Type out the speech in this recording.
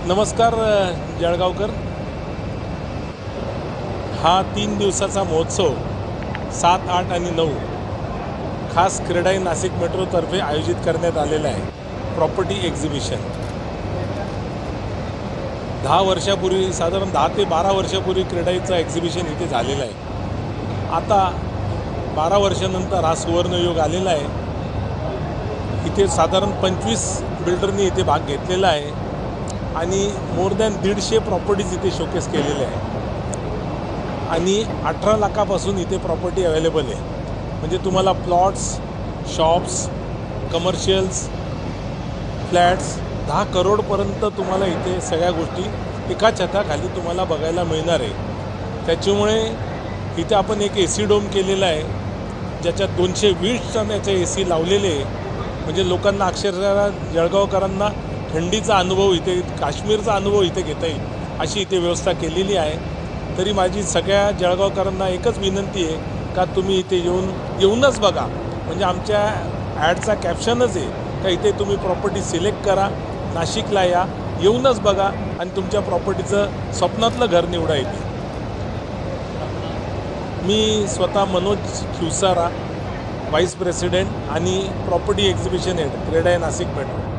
नमस्कार जळगावकर. हा 3 दिवसाचा महोत्सव 7, 8 आणि 9 खास क्रेडाई नाशिक मेट्रोतर्फे आयोजित करण्यात आलेला आहे. प्रॉपर्टी एक्झिबिशन 10 वर्षापूर्वी, साधारण 10 ते 12 वर्षापूर्वी क्रेडाईचं एक्झिबिशन इथे झालेलं आहे. आता 12 वर्षानंतर हा सुवर्णयोग आलेला आहे. इथे साधारण 25 बिल्डरनी इथे भाग घेतलेला आहे आणि मोर दॅन 150 प्रॉपर्टीज इथे शोकेस केलेले आहे आणि 18 लाखापासून इथे प्रॉपर्टी अवेलेबल आहे. म्हणजे तुम्हाला प्लॉट्स, शॉप्स, कमर्शियल्स, फ्लॅट्स 10 करोडपर्यंत तुम्हाला इथे सगळ्या गोष्टी एका छताखाली तुम्हाला बघायला मिळणार आहे. त्याच्यामुळे इथे आपण एक AC डोम केलेला आहे, ज्याच्यात 220 टन याचे AC लावलेले आहे. म्हणजे लोकांना अक्षरशः जळगावकरांना थंडीचा अनुभव इथे, काश्मीरचा अनुभव इथे घेता येईल अशी इथे व्यवस्था केलेली आहे. तरी माझी सगळ्या जळगावकरांना एकच विनंती आहे का तुम्ही इथे येऊनच बघा. म्हणजे आमच्या ॲडचा कॅप्शनच आहे का इथे तुम्ही प्रॉपर्टी सिलेक्ट करा, नाशिकला या, येऊनच बघा आणि तुमच्या प्रॉपर्टीचं स्वप्नातलं घर निवडा येते. मी स्वतः मनोज खिवसारा, व्हाईस प्रेसिडेंट आणि property exhibition head CREDAI Nashik metro.